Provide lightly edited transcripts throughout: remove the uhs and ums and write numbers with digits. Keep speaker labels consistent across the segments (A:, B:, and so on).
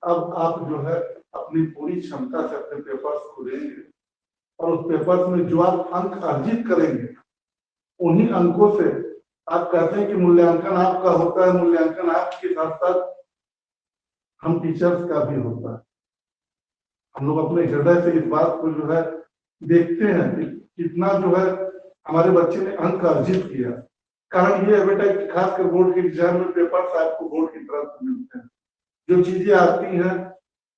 A: अब आप जो है अपनी पूरी क्षमता से अपने पेपर्स को देंगे और उस पेपर्स में जो आप अंक अर्जित करेंगे उन्हीं अंकों से आप कहते हैं कि मूल्यांकन आपका होता है, मूल्यांकन आपके साथ साथ हम टीचर्स का भी होता है। हम लोग अपने हृदय से इस बात को जो है देखते हैं कि कितना जो है हमारे बच्चे ने अंक अर्जित किया। कारण ये है बेटा कि खासकर बोर्ड के एग्जाम में पेपर्स आपको बोर्ड की तरफ से मिलते हैं। जो चीजें आती हैं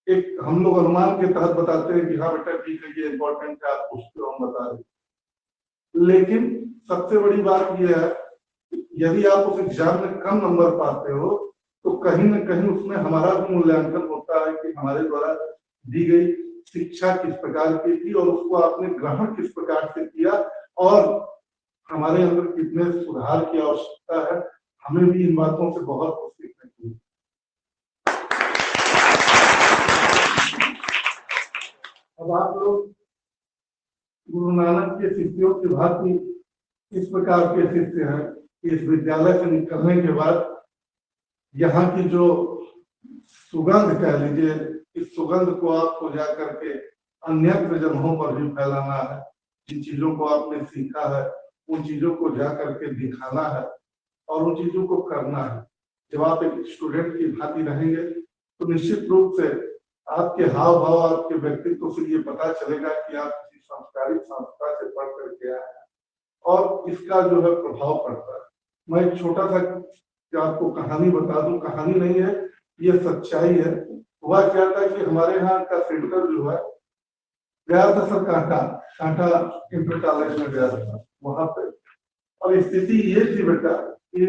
A: एक हम लोग अनुमान के तहत बताते हैं कि हाँ बेटा ठीक है ये इंपॉर्टेंट है, आप पूछते हो हम बता रहे। लेकिन सबसे बड़ी बात यह है यदि आप उस एग्जाम में कम नंबर पाते हो तो कहीं ना कहीं उसमें हमारा भी मूल्यांकन होता है कि हमारे द्वारा दी गई शिक्षा किस प्रकार की थी और उसको आपने ग्रहण किस प्रकार से किया और हमारे अंदर कितने सुधार की आवश्यकता है। हमें भी इन बातों से बहुत कुछ सीखने की। अब आप लोग गुरु नानक के शिष्यों की भांति इस प्रकार के शिष्य हैं कि इस विद्यालय से निकलने के बाद यहाँ की जो सुगंध कह लीजिए, इस सुगंध को आपको जाकर के अन्यत्र जगहों पर भी फैलाना है। जिन चीजों को आपने सीखा है उन चीजों को जाकर के दिखाना है और उन चीजों को करना है। जब आप एक स्टूडेंट की भांति रहेंगे तो निश्चित रूप से आपके हाव भाव, आपके व्यक्तित्व से ये पता चलेगा कि आप किसी संस्कारित संस्था से पढ़ करके आए हैं और इसका जो है प्रभाव पड़ता है। मैं एक छोटा सा आपको कहानी बता दूं, कहानी नहीं है, ये सच्चाई है। हुआ क्या था कि हमारे यहाँ का सेंटर जो है गया था सर कांटा इंटर कॉलेज में गया था वहां पे। और स्थिति ये थी बेटा कि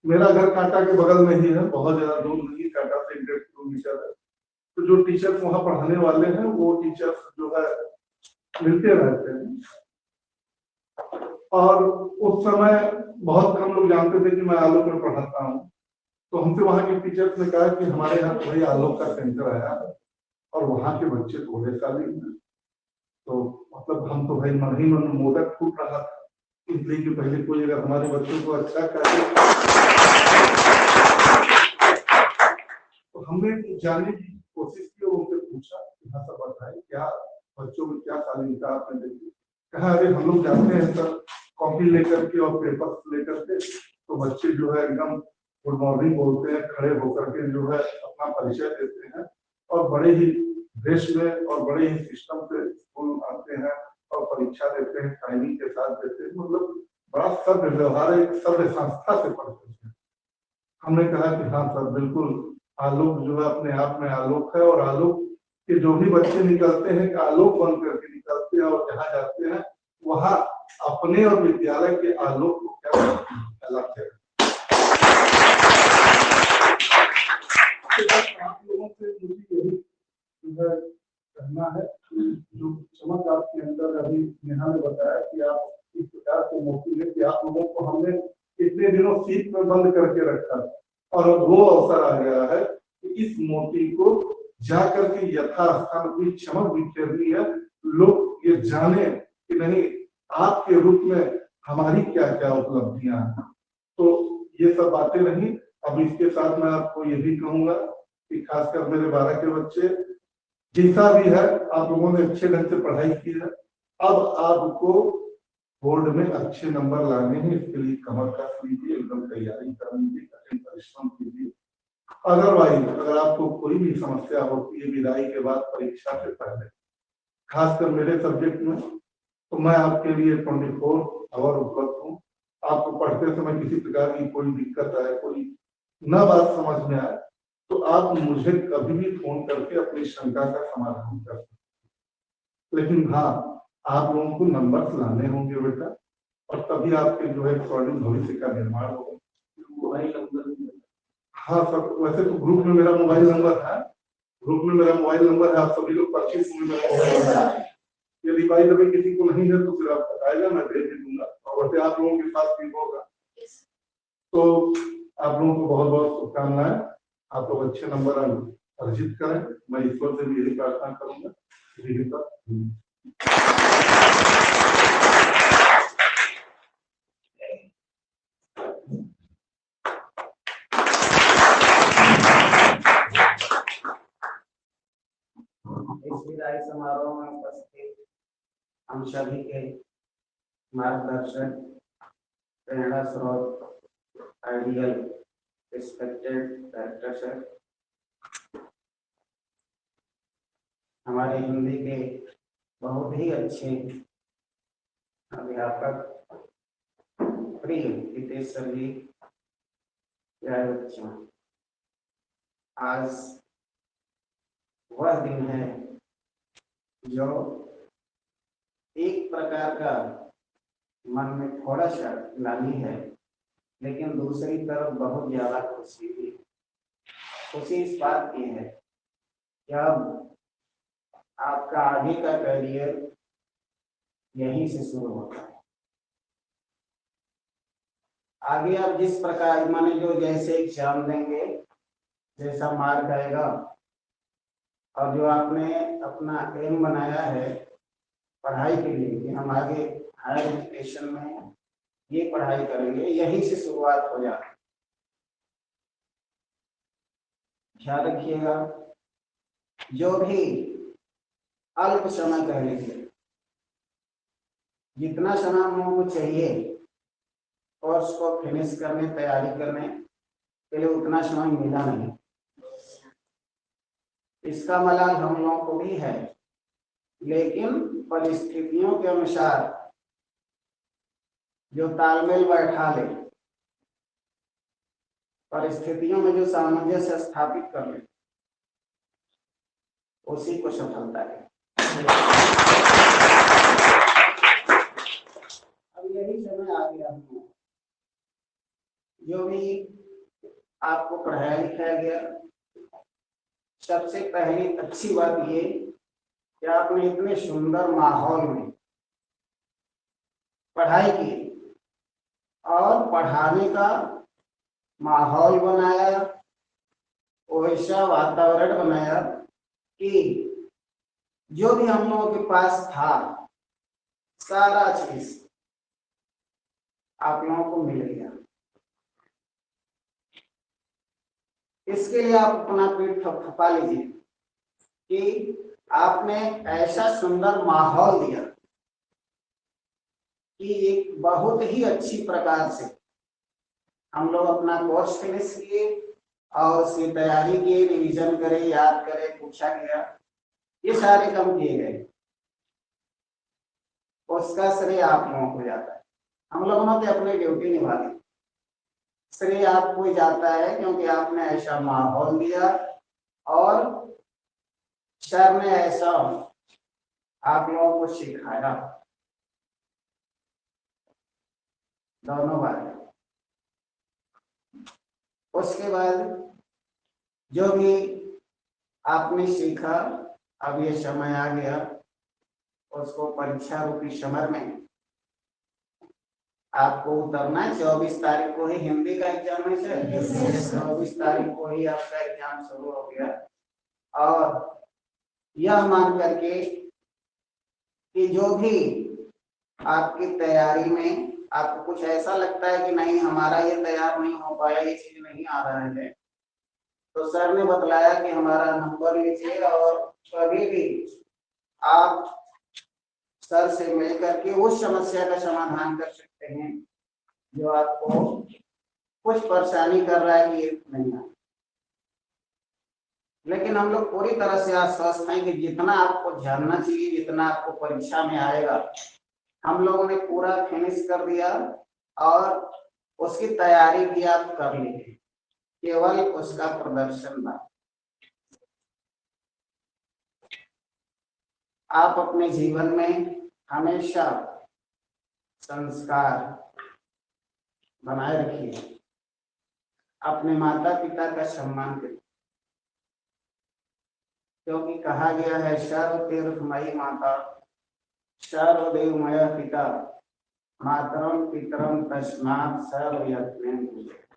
A: मेरा घर कांटा के बगल में ही है, बहुत ज्यादा दूर नहीं, कांटा से 1.5 किलोमीटर है। तो जो टीचर्स वहां पढ़ाने वाले हैं वो टीचर्स जो है मिलते रहते हैं और उस समय बहुत कम लोग जानते थे कि मैं आलोक में पढ़ाता हूँ। तो हमसे वहां के टीचर्स ने कहा कि हमारे यहाँ वही आलोक का सेंटर आया है और वहां के बच्चे थोड़े शालीन हैं। तो मतलब हम तो भाई मन ही मन मोदक फूट रहा था, इसलिए कि पहले कोई अगर हमारे बच्चों को अच्छा करे तो हमने जानने की कोशिश की और उनसे पूछा कि हाँ सर बताएं क्या बच्चों में क्या शालीनता आपने देखी। कहा अरे हम लोग जाते हैं सर कॉपी लेकर के और पेपर लेकर के, तो बच्चे जो है एकदम गुड मॉर्निंग बोलते हैं, खड़े होकर के जो है अपना परिचय देते हैं और बड़े ही ड्रेस में और बड़े ही सिस्टम से स्कूल आते हैं और परीक्षा देते हैं, टाइमिंग के साथ देते हैं। मतलब बड़ा सभ्य व्यवहार एक सभ्य संस्था से पढ़ते हैं। हमने कहा कि हाँ सर बिल्कुल आलोक जो है अपने आप में आलोक है और आलोक के जो भी बच्चे निकलते हैं आलोक बन करके निकलते हैं और जहाँ जाते हैं वहां अपने और विद्यालय के आलोक को क्या फैलाते हैं। आप लोगों से मुझे यही जो है कहना है, जो चमक आपके अंदर अभी नेहा ने बताया कि आप इस प्रकार से मौके कि आप लोगों को हमने इतने दिनों सीट में बंद करके रखा और वो अवसर आ गया है कि इस मोती को जाकर के यथास्थान अपनी चमक बिखेरनी है। लोग ये जाने कि नहीं आपके रूप में हमारी क्या क्या उपलब्धियां हैं। तो ये सब बातें नहीं। अब इसके साथ मैं आपको ये भी कहूंगा कि खासकर मेरे 12 के बच्चे जैसा भी है आप लोगों ने अच्छे ढंग से पढ़ाई की है, अब आपको बोर्ड में अच्छे नंबर लाने हैं। इसके लिए कमर कस लीजिए, एकदम तैयारी कर लीजिए, कठिन परिश्रम कीजिए। अदरवाइज अगर आपको कोई भी समस्या होती है विदाई के बाद परीक्षा से पहले, खासकर मेरे सब्जेक्ट में, तो मैं आपके लिए 24 आवर उपलब्ध हूँ। आपको पढ़ते समय किसी प्रकार की कोई दिक्कत आए, कोई न बात समझ में आए तो आप मुझे कभी भी फोन करके अपनी शंका का समाधान कर सकते। लेकिन हाँ आप लोगों को नंबर लाने होंगे बेटा और तभी आपके जो है स्वर्णिम भविष्य का निर्माण होगा। मोबाइल नंबर, हाँ सर वैसे तो ग्रुप में मेरा मोबाइल नंबर है, ग्रुप में मेरा मोबाइल नंबर है, आप सभी लोग 25 में मेरा मोबाइल नंबर है। यदि भाई अभी किसी को नहीं है तो फिर आप बताएगा, मैं भेज भी दूंगा और वैसे आप लोगों के साथ भी होगा। तो आप लोगों को बहुत बहुत शुभकामनाएं, आप लोग अच्छे नंबर अर्जित करें। मैं ईश्वर से भी यही प्रार्थना करूंगा।
B: विदाई समारोह में उपस्थित हम सभी के मार्गदर्शक, प्रेरणा स्रोत, आइडियल, रिस्पेक्टेड डायरेक्टर सर, हमारे हिंदी के बहुत ही अच्छे अध्यापक प्रिय हितेश सर जी, प्यारे बच्चों, आज वह दिन है जो एक प्रकार का मन में थोड़ा सा ग्लानि है, लेकिन दूसरी तरफ बहुत ज्यादा खुशी भी। खुशी इस बात की है कि अब आपका आगे का करियर यहीं से शुरू होता है। आगे आप जिस प्रकार माने जो जैसे एग्जाम देंगे, जैसा मार्क आएगा और जो आपने अपना एम बनाया है पढ़ाई के लिए कि हम आगे हायर एजुकेशन में ये पढ़ाई करेंगे, यहीं से शुरुआत हो जाती है। ख्याल रखिएगा, जो भी अल्प समय कह लीजिए, जितना समय हम लोगों को चाहिए कोर्स को फिनिश करने, तैयारी करने के लिए, उतना समय मिला नहीं। इसका मलाल हम लोगों को भी है, लेकिन परिस्थितियों के अनुसार जो तालमेल बैठा ले, परिस्थितियों में जो सामंजस्य स्थापित कर ले, उसी को सफलता है। अब यही समय आ गया हमको, जो भी आपको पढ़ाया लिखाया गया, सबसे पहली अच्छी बात ये कि आपने इतने सुंदर माहौल में पढ़ाई की और पढ़ाने का माहौल बनाया, वैसा वातावरण बनाया कि जो भी हम लोगों के पास था सारा चीज आप लोगों को मिल गया। इसके लिए आप अपना पेट थपथपा लीजिए कि आपने ऐसा सुंदर माहौल दिया कि एक बहुत ही अच्छी प्रकार से हम लोग अपना कोर्स फिनिश किए और उसकी तैयारी किए, रिवीजन करे, याद करे, पूछा गया, ये सारे काम किए गए। उसका श्रेय आप लोगों को जाता है। हम लोगों ने तो अपनी ड्यूटी निभा दी, श्रेय आपको ही जाता है, क्योंकि आपने ऐसा माहौल दिया और सर ने ऐसा आप लोगों को सिखाया। दोनों बात। उसके बाद जो भी आपने सीखा, अब ये समय आ गया उसको परीक्षा रूपी समर में आपको उतरना है। 24 तारीख को ही हिंदी का एग्जाम है सर, 24 तारीख को ही आपका एग्जाम शुरू हो गया। और यह मान करके कि जो भी आपकी तैयारी में आपको कुछ ऐसा लगता है कि नहीं हमारा ये तैयार नहीं हो पाया, ये चीज नहीं आ रहा है, तो सर ने बतलाया कि हमारा नंबर लीजिए और कभी भी आप सर से मिल करके उस समस्या का समाधान कर सकते हैं जो आपको कुछ परेशानी कर रहा है कि ये नहीं है। लेकिन हम लोग पूरी तरह से आश्वस्त हैं कि जितना आपको जानना चाहिए, जितना आपको परीक्षा में आएगा, हम लोगों ने पूरा फिनिश कर दिया और उसकी तैयारी भी आप कर ली, केवल उसका प्रदर्शन था। आप अपने जीवन में हमेशा संस्कार बनाए रखिए, अपने माता पिता का सम्मान करिए, क्योंकि कहा गया है सर्व तीर्थमयी माता सर्वदेवमय पिता मातरम पितरम तस्मात् सर्वयत्नेन पूजयेत्।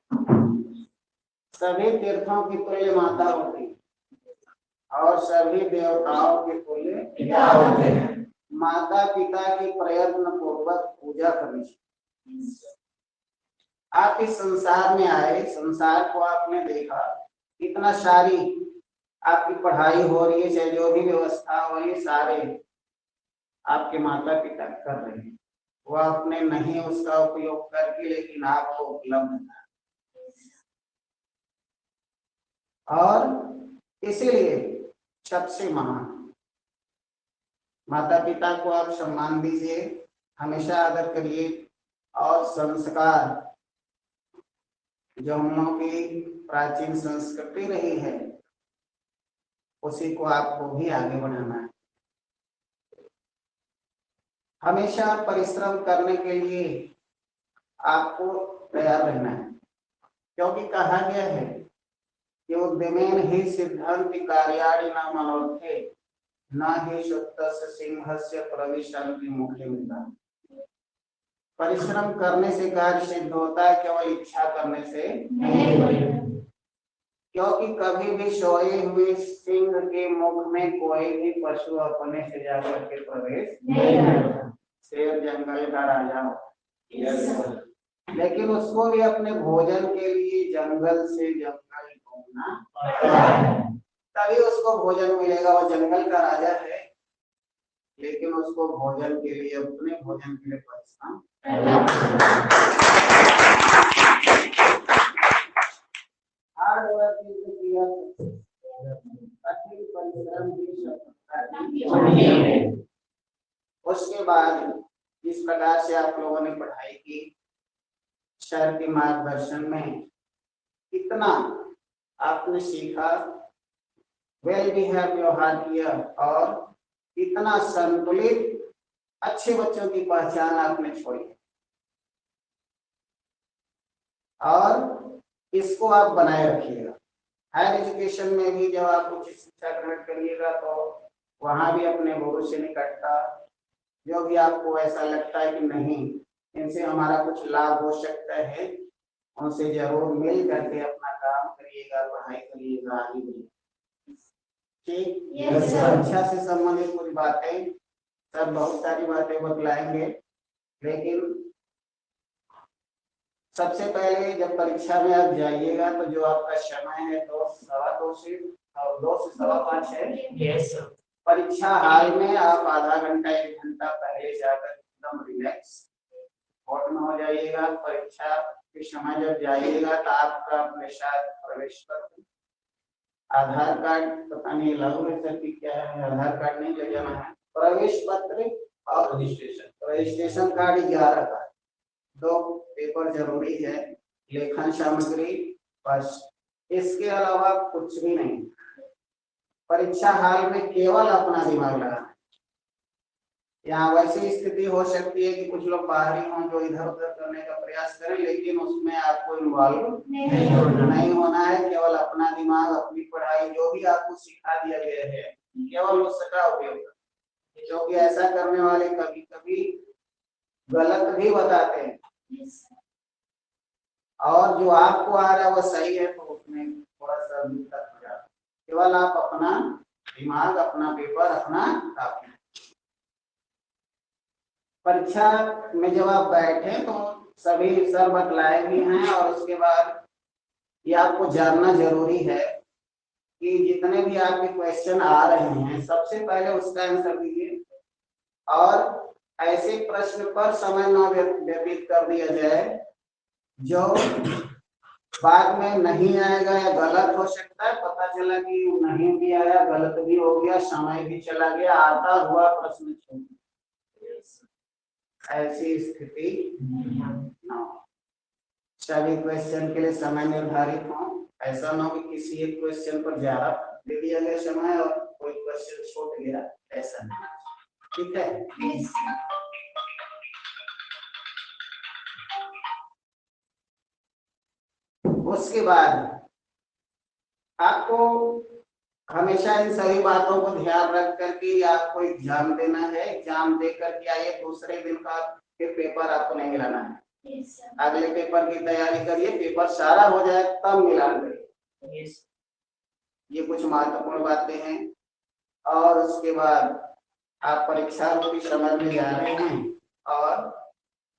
B: सभी तीर्थों की तुल्य माता होती है और सभी देवताओं के तुल्य पिता होते हैं। माता पिता की प्रयत्न पूर्वक पूजा करनी चाहिए। आप इस संसार में आए, संसार को आपने देखा, इतना सारी आपकी पढ़ाई हो रही है, चाहे जो भी व्यवस्था हो रही है, सारे आपके माता पिता कर रहे हैं, वो आपने नहीं उसका उपयोग करके लेकिन आपको उपलब्ध था। और इसीलिए सबसे महान माता पिता को आप सम्मान दीजिए, हमेशा आदर करिए, और संस्कार जो हम लोगों की प्राचीन संस्कृति रही है उसी को आपको भी आगे बढ़ाना है। हमेशा परिश्रम करने के लिए आपको तैयार रहना है, क्योंकि कहा गया है कि उद्यमेन ही सिद्धन्ति कार्याणि न मनोरथे न ही सुप्तस्य सिंहस्य प्रविशन्ति मुखे मिता। परिश्रम करने से कार्य सिद्ध होता है, केवल इच्छा करने से नहीं। क्योंकि कभी भी सोए हुए सिंह के मुख में कोई भी पशु अपने से जाकर के प्रवेश नहीं करता। शेर जंगल का राजा हो, लेकिन उसको भी अपने भोजन के लिए जंगल से जंगल घूमना, तभी उसको भोजन मिलेगा। वो जंगल का राजा है, लेकिन उसको भोजन के लिए, अपने भोजन के लिए परिश्रम hard work is the key of कठिन परिश्रम की सफलता। उसके बाद जिस प्रकार से आप लोगों ने पढ़ाई की, सर के मार्गदर्शन में कितना आपने सीखा, वेल बिहेव व्यवहार किया, और इतना संतुलित अच्छे बच्चों की पहचान आपने छोड़ी, और इसको आप बनाए रखिएगा। हायर एजुकेशन में भी जब आप उच्च शिक्षा ग्रहण करिएगा तो वहां भी अपने गुरु से निकटता, जो भी आपको ऐसा लगता है कि नहीं इनसे हमारा कुछ लाभ हो सकता है, उनसे जरूर मिल करके अपना काम करिएगा, पढ़ाई करिएगा, आगे बढ़िएगा। ठीक, परीक्षा से संबंधित कुछ बातें, सब बहुत सारी बातें बतलाएंगे, लेकिन सबसे पहले जब परीक्षा में आप जाइएगा तो जो आपका समय है 2 से 2:15 है। परीक्षा हाल में आप आधा घंटा 1 घंटा पहले जाकर एकदम रिलैक्स होटल में हो जाइएगा। परीक्षा के समय जब जाइएगा तो आपका अपने साथ प्रवेश पत्र, आधार कार्ड, पता नहीं लागू है क्या है, आधार कार्ड नहीं ले जाना है, प्रवेश पत्र और रजिस्ट्रेशन कार्ड 11 का, 2 पेपर जरूरी है, लेखन सामग्री, बस इसके अलावा कुछ भी नहीं। परीक्षा हाल में केवल अपना दिमाग लगाना। यहाँ वैसी स्थिति हो सकती है कि कुछ लोग बाहरी हों जो इधर उधर करने का प्रयास करें, लेकिन उसमें आपको इन्वॉल्व नहीं होना है। केवल अपना दिमाग, अपनी पढ़ाई, जो भी आपको सिखा दिया गया है केवल उसका उपयोग करें, क्योंकि ऐसा करने वाले कभी कभी गलत भी बताते हैं, और जो आपको आ रहा है वो सही है तो उसमें थोड़ा सा दिक्कत हो जाता है। केवल आप अपना दिमाग, अपना पेपर, अपना कापी। परीक्षा में जब आप बैठे तो सभी सर बतलाए भी हैं, और उसके बाद ये आपको जानना जरूरी है कि जितने भी आपके क्वेश्चन आ रहे हैं सबसे पहले उसका आंसर दीजिए, और ऐसे प्रश्न पर समय न व्यतीत कर दिया जाए जो बाद में नहीं आएगा या गलत हो सकता है। पता चला कि नहीं भी आया, गलत भी हो गया, समय भी चला गया, आता हुआ प्रश्न छूट गया। ऐसी स्थिति न हो। सभी क्वेश्चन के लिए समय निर्धारित हो, ऐसा ना हो कि किसी एक क्वेश्चन पर ज्यादा दे दिया गया समय और कोई क्वेश्चन छूट गया, ऐसा नहीं। ठीक है, उसके बाद आपको हमेशा इन सभी बातों को ध्यान रख करके आपको एग्जाम देना है। एग्जाम दे करके आइए, दूसरे दिन का फिर पेपर आपको नहीं मिलाना है। अगले पेपर की तैयारी करिए, पेपर सारा हो जाए तब मिलान करिए। ये कुछ महत्वपूर्ण बातें हैं। और उसके बाद आप परीक्षा रूपी समय में जा रहे हैं, और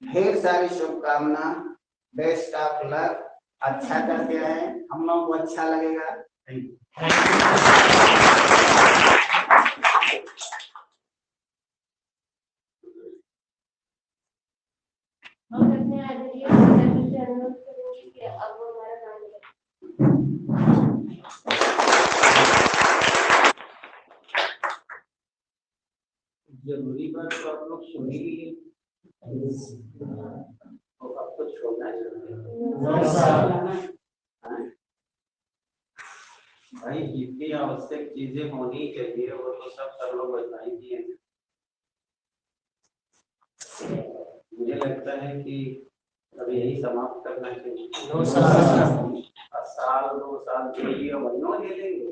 B: ढेर सारी शुभकामना, बेस्ट ऑफ लक, अच्छा करके आए, हम लोग को अच्छा लगेगा। Thank you.
C: जरूरी बात तो आप लोग सुनी ही है। तो अब तो छोड़ना चाहिए भाई, जितनी आवश्यक चीजें होनी चाहिए वो तो सब लोग बताई दिए हैं। मुझे लगता है कि अब यही समाप्त करना चाहिए। साल 2 साल के लिए महीनों ले लेंगे।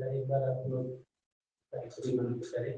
C: एक बार आप लोग एक्सपेरिमेंट करें।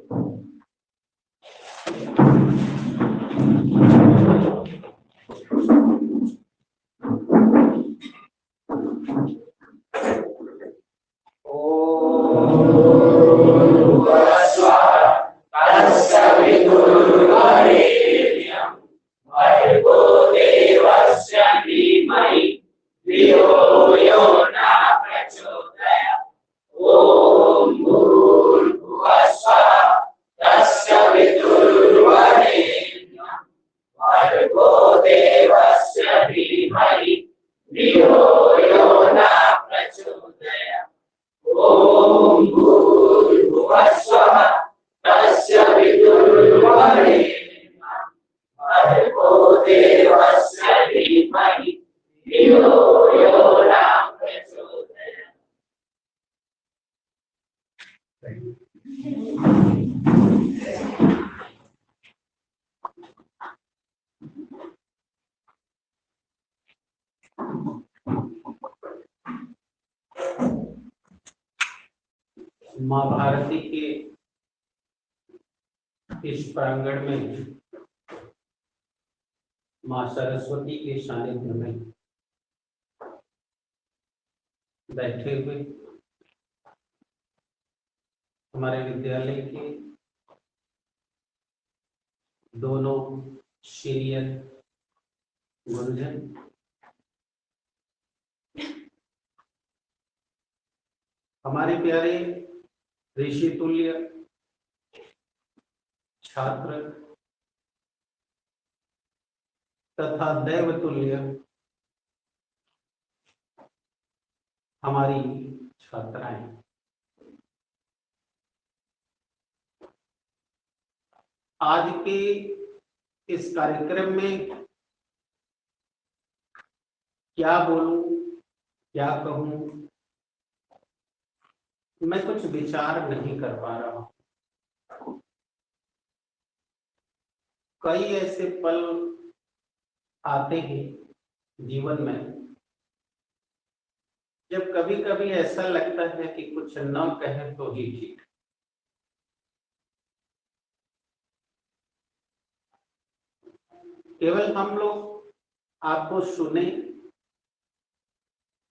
C: माँ भारती के इस प्रांगण में माँ सरस्वती के सानिध्य में बैठे हुए हमारे विद्यालय के दोनों सीनियर गुरुजन, हमारे प्यारे ऋषि तुल्य छात्र तथा दैव तुल्य हमारी छात्राएं, आज के इस कार्यक्रम में क्या बोलूं, क्या कहूं, मैं कुछ विचार नहीं कर पा रहा हूं। कई ऐसे पल आते हैं जीवन में जब कभी कभी ऐसा लगता है कि कुछ न कहे तो ही ठीक। केवल हम लोग आपको सुने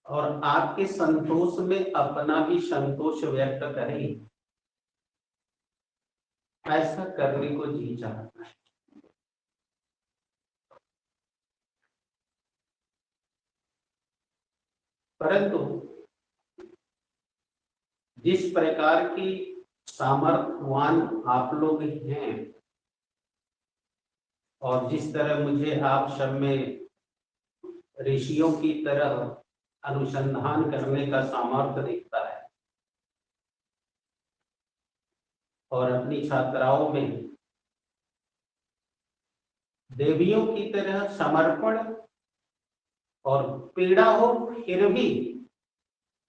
C: और आपके संतोष में अपना भी संतोष व्यक्त करें, ऐसा करने को जी चाहता है। परंतु जिस प्रकार की सामर्थ्यवान आप लोग हैं और जिस तरह मुझे आप सब में ऋषियों की तरह अनुसंधान करने का सामर्थ्य दिखता है और अपनी छात्राओं में देवियों की तरह समर्पण और पीड़ा हो फिर भी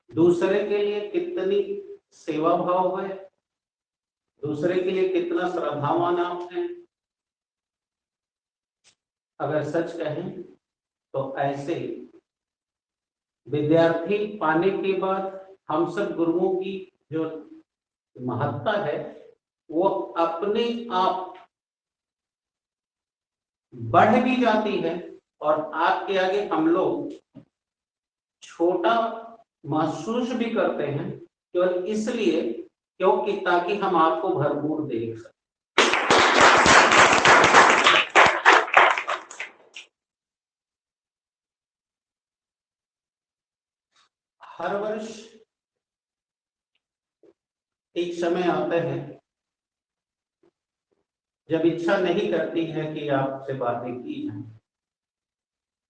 C: दूसरे के लिए कितनी सेवा भाव है, दूसरे के लिए कितना श्रद्धावान आप हैं। अगर सच कहें तो ऐसे विद्यार्थी पाने के बाद हम सब गुरुओं की जो महत्ता है वो अपने आप बढ़ भी जाती है और आपके आगे हम लोग छोटा महसूस भी करते हैं, केवल इसलिए क्योंकि ताकि हम आपको भरपूर देख सकें। हर वर्ष एक समय आता है जब इच्छा नहीं करती है कि आपसे बातें की जाए,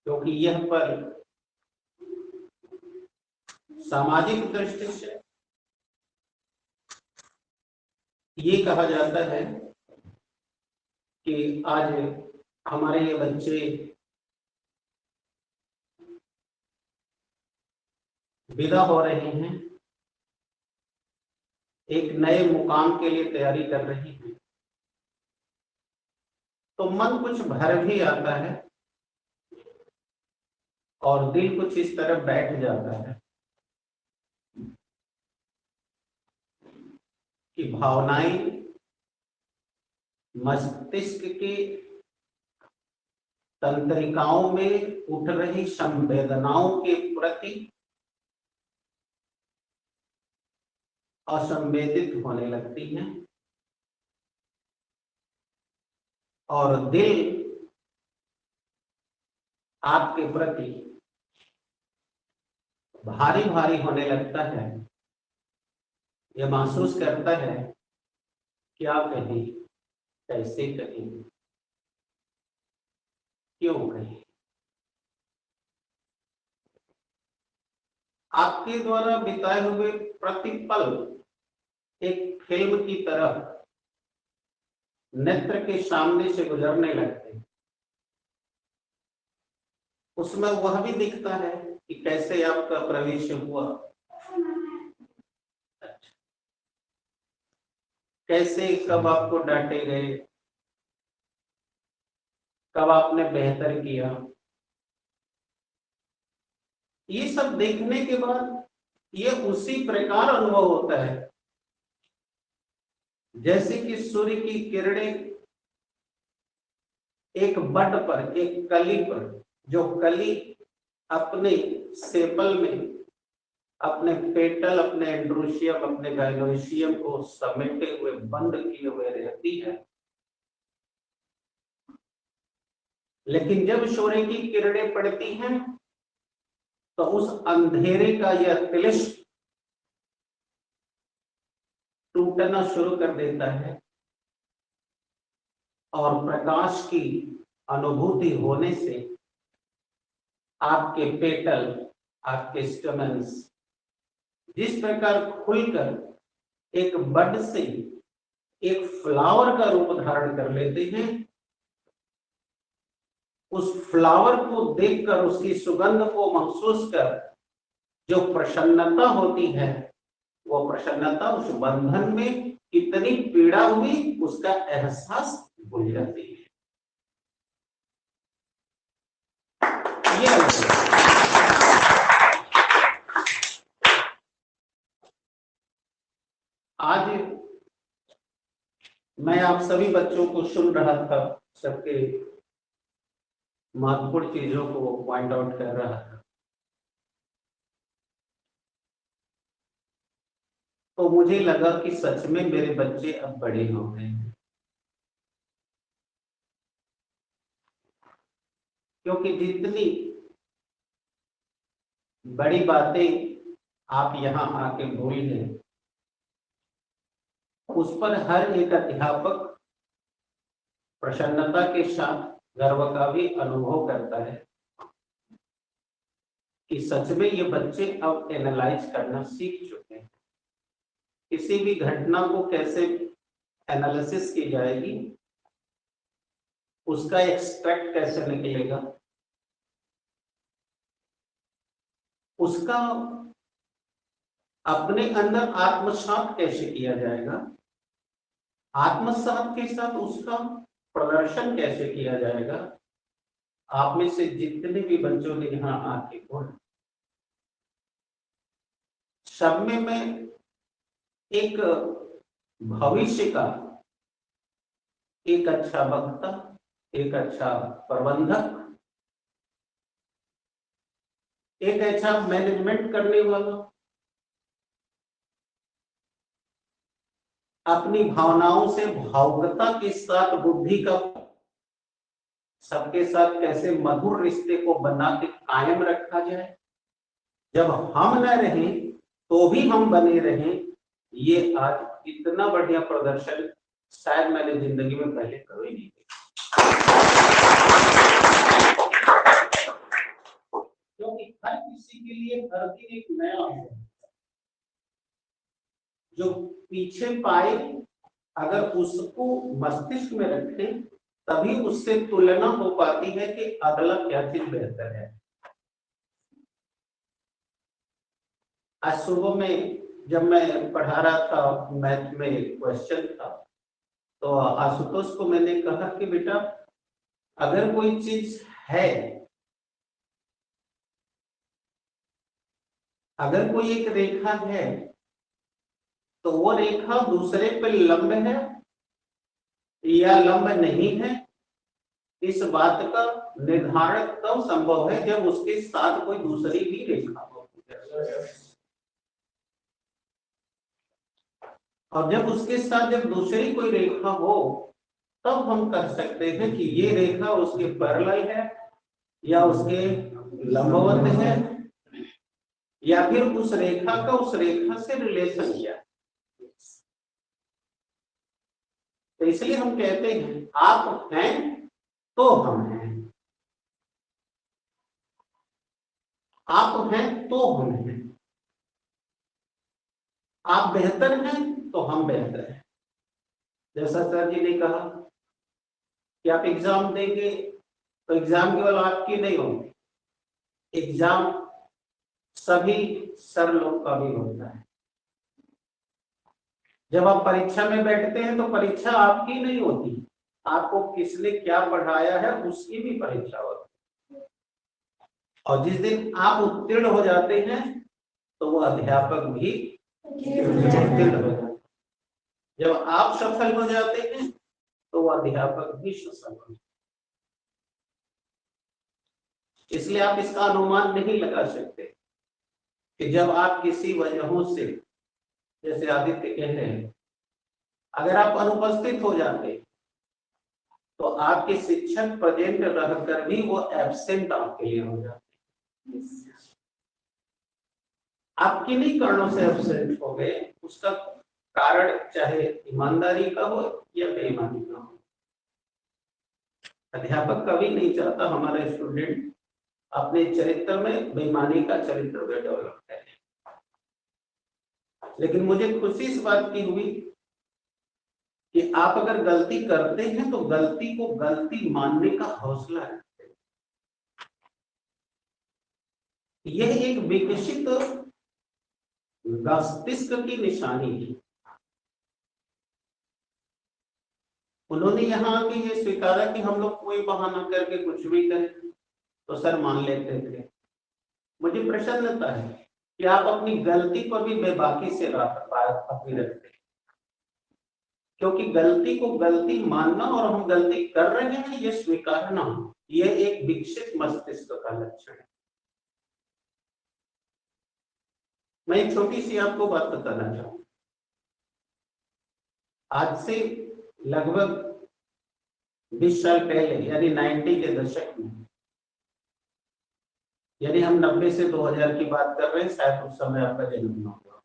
C: क्योंकि यह पर सामाजिक दृष्टि से ये कहा जाता है कि आज हमारे ये बच्चे विदा हो रहे हैं, एक नए मुकाम के लिए तैयारी कर रहे हैं, तो मन कुछ भर भी आता है और दिल कुछ इस तरह बैठ जाता है कि भावनाएं मस्तिष्क के तंत्रिकाओं में उठ रही संवेदनाओं के प्रति असंवेदित होने लगती हैं और दिल आपके प्रति भारी भारी होने लगता है। यह महसूस करता है क्या कहें, कैसे कहें, क्यों कहें। आपके द्वारा बिताए हुए प्रतिपल एक फिल्म की तरह नेत्र के सामने से गुजरने लगते हैं। उसमें वह भी दिखता है कि कैसे आपका प्रवेश हुआ, कैसे कब आपको डांटे गए, कब आपने बेहतर किया। ये सब देखने के बाद ये उसी प्रकार अनुभव होता है जैसे कि सूर्य की किरणें एक बड पर, एक कली पर, जो कली अपने सेपल में अपने पेटल, अपने एंड्रोशियम, अपने गाइनोशियम को समेटे हुए, बंद किए हुए रहती है, लेकिन जब सूर्य की किरणें पड़ती हैं तो उस अंधेरे का यह तिलिस्म टूटना शुरू कर देता है और प्रकाश की अनुभूति होने से आपके पेटल, आपके स्टमन्स जिस प्रकार खुलकर एक बड से एक फ्लावर का रूप धारण कर लेते हैं, उस फ्लावर को देखकर, उसकी सुगंध को महसूस कर जो प्रसन्नता होती है, वो प्रसन्नता उस बंधन में कितनी पीड़ा हुई उसका एहसास भूल जाती है। ये आज मैं आप सभी बच्चों को सुन रहा था, सबके महत्वपूर्ण चीजों को पॉइंट आउट कर रहा था, तो मुझे लगा कि सच में मेरे बच्चे अब बड़े हो गए हैं, क्योंकि जितनी बड़ी बातें आप यहाँ आके भूल गए, उस पर हर एक अध्यापक प्रसन्नता के साथ गर्व का भी अनुभव करता है कि सच में ये बच्चे अब एनालाइज करना सीख चुके हैं। किसी भी घटना को कैसे एनालिसिस की जाएगी, उसका एक्सट्रैक्ट कैसे निकलेगा, उसका अपने अंदर आत्मसात कैसे किया जाएगा, आत्मसात के साथ उसका प्रदर्शन कैसे किया जाएगा। आप में से जितने भी बच्चों ने यहाँ आके पढ़ा, सब में मैं एक भविष्य का एक अच्छा वक्ता, एक अच्छा प्रबंधक, एक अच्छा मैनेजमेंट करने वाला, अपनी भावनाओं से भावुकता के साथ बुद्धि का सबके साथ कैसे मधुर रिश्ते को बना के कायम रखा जाए, जब हम न रहें तो भी हम बने रहें, ये आज इतना बढ़िया प्रदर्शन शायद मैंने जिंदगी में पहले कभी नहीं देखा, क्योंकि हर किसी के लिए हर दिन एक नया अनुभव। जो पीछे पाए अगर उसको मस्तिष्क में रखें तभी उससे तुलना हो पाती है कि अगला क्या चीज बेहतर है। आज सुबह में जब मैं पढ़ा रहा था, मैथ में क्वेश्चन था, तो आशुतोष को मैंने कहा कि बेटा अगर कोई चीज है, अगर कोई एक रेखा है तो वो रेखा दूसरे पे लंब है या लंब नहीं है, इस बात का निर्धारण तब संभव है जब उसके साथ कोई दूसरी भी रेखा हो, और जब उसके साथ जब दूसरी कोई रेखा हो तब हम कह सकते हैं कि ये रेखा उसके पैरेलल है या उसके लंबवत है, या फिर उस रेखा का उस रेखा से रिलेशन क्या है। तो इसलिए हम कहते हैं आप हैं तो हम हैं, आप हैं तो हम हैं, आप बेहतर हैं तो हम बेहतर हैं। जैसा सर जी ने कहा कि आप एग्जाम देंगे तो एग्जाम केवल आपकी नहीं होगी, एग्जाम सभी सर लोग का भी होता है। जब आप परीक्षा में बैठते हैं तो परीक्षा आपकी नहीं होती, आपको किसने क्या पढ़ाया है उसकी भी परीक्षा होती है। और जिस दिन आप उत्तीर्ण हो जाते हैं तो वो अध्यापक भी उत्तीर्ण हो जाते हैं। जब आप सफल हो जाते हैं तो वो अध्यापक भी सफल हो जाते हैं। इसलिए आप इसका अनुमान नहीं लगा सकते कि जब आप किसी वजहों से, जैसे आदित्य कह रहे हैं, अगर आप अनुपस्थित हो जाते तो आपके शिक्षक प्रेजेंट रहकर भी वो एब्सेंट आपके लिए हो जाते। आप किन्हीं कारणों से एब्सेंट हो गए, उसका कारण चाहे ईमानदारी का हो या बेईमानी का हो। अध्यापक कभी नहीं चाहता हमारा स्टूडेंट अपने चरित्र में बेईमानी का चरित्र डेवलप करे। लेकिन मुझे खुशी इस बात की हुई कि आप अगर गलती करते हैं तो गलती को गलती मानने का हौसला रखते हैं। यह एक विकसित मस्तिष्क की निशानी है। उन्होंने यहाँ आके ये स्वीकारा कि हम लोग कोई बहाना करके कुछ भी करें तो सर मान लेते थे। मुझे प्रसन्नता है कि आप अपनी गलती पर भी बेबाकी से अपनी रखते हैं, क्योंकि गलती को गलती मानना और हम गलती कर रहे हैं ये स्वीकारना, ये एक विकसित मस्तिष्क का लक्षण है। मैं एक छोटी सी आपको बात बताना चाहूंगा। आज से लगभग 20 साल पहले यानी 90 के दशक में, यानी हम 90 से 2000 की बात कर रहे हैं, शायद उस समय आपका जन्म न हुआ,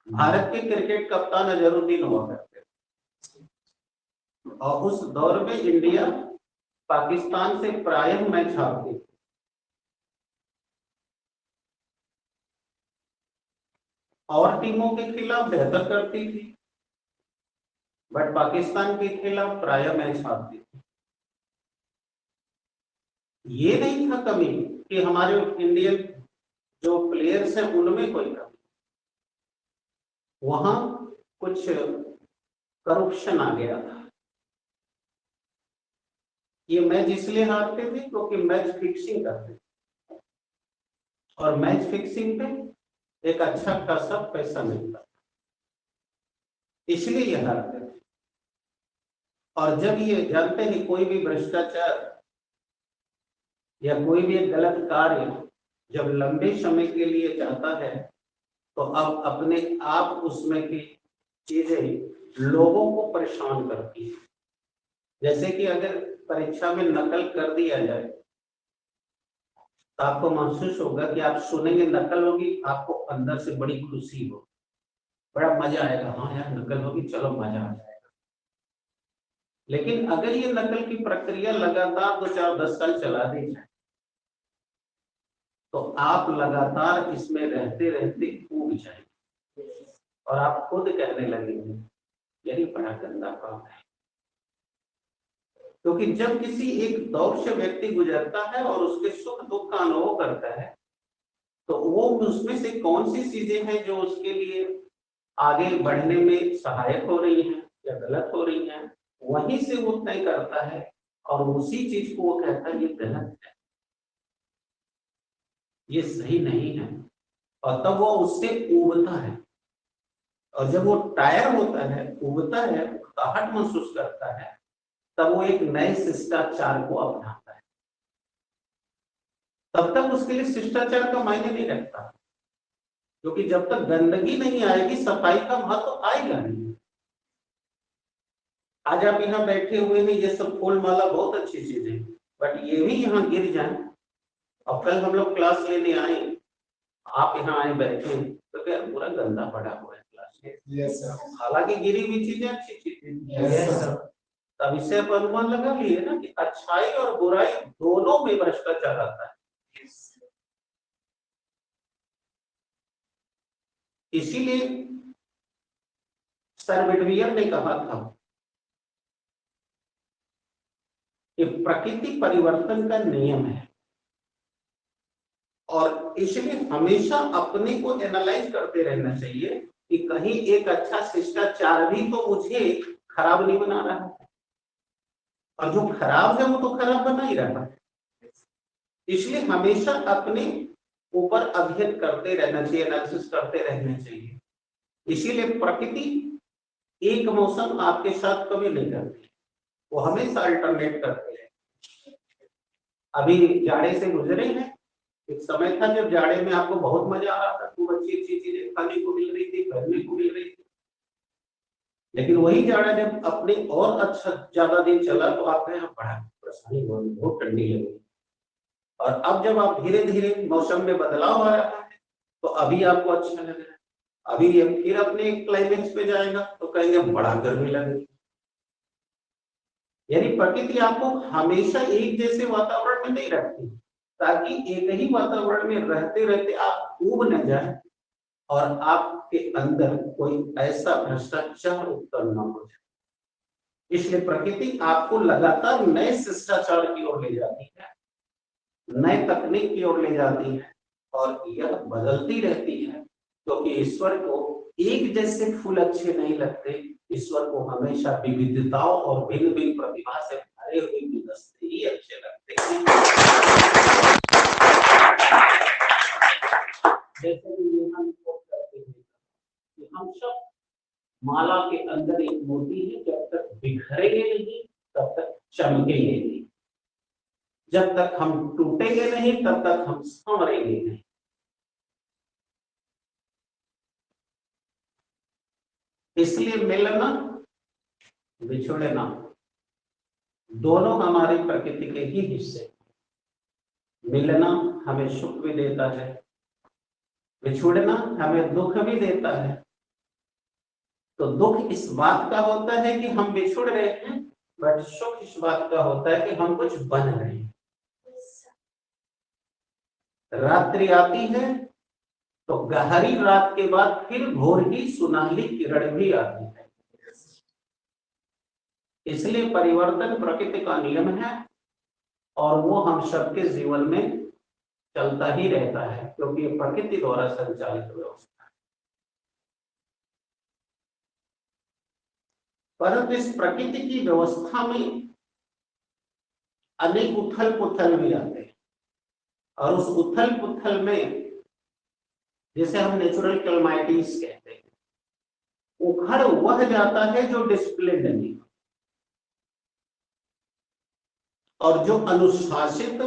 C: भारत के क्रिकेट कप्तान अजहरुद्दीन हुआ करते थे। और उस दौर में इंडिया पाकिस्तान से प्रायः मैच हारती थी। और टीमों के खिलाफ बेहतर करती थी, बट पाकिस्तान के खिलाफ प्रायः मैच हारती थी। ये नहीं था कमी कि हमारे इंडियन जो प्लेयर्स हैं उनमें कोई कमी, वहां कुछ करप्शन आ गया था। ये मैच इसलिए हारते थे क्योंकि मैच फिक्सिंग करते थे, और मैच फिक्सिंग पे एक अच्छा खासा पैसा मिलता, इसलिए ये हारते थे। और जब ये जानते हैं कोई भी भ्रष्टाचार या कोई भी गलत कार्य जब लंबे समय के लिए जाता है तो अब अपने आप उसमें की चीजें लोगों को परेशान करती है। जैसे कि अगर परीक्षा में नकल कर दिया जाए तो आपको महसूस होगा कि आप सुनेंगे नकल होगी, आपको अंदर से बड़ी खुशी हो, बड़ा मजा आएगा, हाँ यार नकल होगी, चलो मजा आ जाएगा। लेकिन अगर ये नकल की प्रक्रिया लगातार 2-4-10 साल चला दी जाए तो आप लगातार इसमें रहते रहते ऊब जाएंगे और आप खुद कहने लगेंगे यही बड़ा गंदा काम है। क्योंकि जब किसी एक दौर से व्यक्ति गुजरता है और उसके सुख दुख का अनुभव करता है तो वो उसमें से कौन सी चीजें हैं जो उसके लिए आगे बढ़ने में सहायक हो रही हैं या गलत हो रही हैं, वहीं से वो तय करता है और उसी चीज को वो कहता है ये गलत है, ये सही नहीं है, और तब वो उससे उबता है। और जब वो टायर होता है, उबता है, उकताहट महसूस करता है, तब वो एक नए शिष्टाचार को अपनाता है। तब तक उसके लिए शिष्टाचार का मायने नहीं रखता, क्योंकि जब तक गंदगी नहीं आएगी सफाई का महत्व आएगा नहीं। आज आप यहाँ बैठे हुए हैं, ये सब फूल माला बहुत अच्छी चीज है, बट ये भी यहाँ गिर जाए और कल हम लोग क्लास लेने आए, आप यहाँ आए बैठे तो क्या पूरा गंदा पड़ा हुआ है क्लास में।
A: Yes sir.
C: हालांकि गिरी हुई चीजें अच्छी चीजें,
A: यस सर।
C: तब इससे आप अनुमान लगा लिए ना कि अच्छाई और बुराई दोनों में भ्रष्टाचार आता है। इसीलिए सर विटवियर ने कहा था कि प्रकृति परिवर्तन का नियम है, और इसलिए हमेशा अपने को एनालाइज करते रहना चाहिए कि कहीं एक अच्छा शिष्टाचार भी तो मुझे खराब नहीं बना रहा है, और जो खराब है वो तो खराब बना ही रहा है। इसलिए हमेशा अपने ऊपर अध्ययन करते रहना चाहिए, एनालिसिस करते रहना चाहिए। इसीलिए प्रकृति एक मौसम आपके साथ कभी नहीं करती, वो हमेशा अल्टरनेट करते हैं। अभी जाड़े से गुजरे हैं, एक समय था जब जाड़े में आपको बहुत मजा आ रहा था, खूब अच्छी अच्छी चीजें खाने को मिल रही थी, पहनने को मिल रही थी। लेकिन वही जाड़ा जब अपने और अच्छा ज्यादा दिन चला तो आपको यहाँ बड़ा परेशानी हुई, बहुत ठंडी लगी। और अब जब आप धीरे धीरे मौसम में बदलाव आ रहा है तो अभी आपको अच्छा लग रहा है, अभी ये फिर अपने क्लाइमेक्स पे जाएगा तो कहेंगे बड़ा गर्मी लगेगी। यानी प्रकृति आपको हमेशा एक जैसे वातावरण में नहीं रखती, ताकि एक ही वातावरण में रहते रहते आप ऊब न जाए और आपके अंदर कोई ऐसा भ्रष्टाचार उत्पन्न न हो जाए। इसलिए प्रकृति आपको लगातार नए शिष्टाचार की ओर ले जाती है, नए तकनीक की ओर ले जाती है, और यह बदलती रहती है, क्योंकि ईश्वर को एक जैसे फूल अच्छे नहीं लगते। ईश्वर को हमेशा विविधताओं और भिन्न भिन्न प्रतिभा से भरे हुए गुलदस्ते ही अच्छे लगते हैं। जैसे कि हम करते हैं कि हम सब माला के अंदर एक मोती है, जब तक बिखरेंगे नहीं तब तक चमकेंगे नहीं, जब तक हम टूटेंगे नहीं तब तक हम संवरेंगे नहीं। इसलिए मिलना बिछुड़ना दोनों हमारी प्रकृति के ही हिस्से। मिलना हमें सुख भी देता है, बिछुड़ना हमें दुख भी देता है। तो दुख इस बात का होता है कि हम बिछुड़ रहे हैं, बट सुख इस बात का होता है कि हम कुछ बन रहे हैं। रात्रि आती है तो गहरी रात के बाद फिर भोर की सुनहली किरण भी आती है। इसलिए परिवर्तन प्रकृति का नियम है और वो हम सबके जीवन में चलता ही रहता है, क्योंकि ये प्रकृति द्वारा संचालित व्यवस्था है। परंतु इस प्रकृति की व्यवस्था में अनेक उथल पुथल भी आते हैं, और उस उथल पुथल में जिसे हम नेचुरल कैलामिटीज कहते हैं, उखड़ वह जाता है जो डिसिप्लिन नहीं, और जो अनुशासित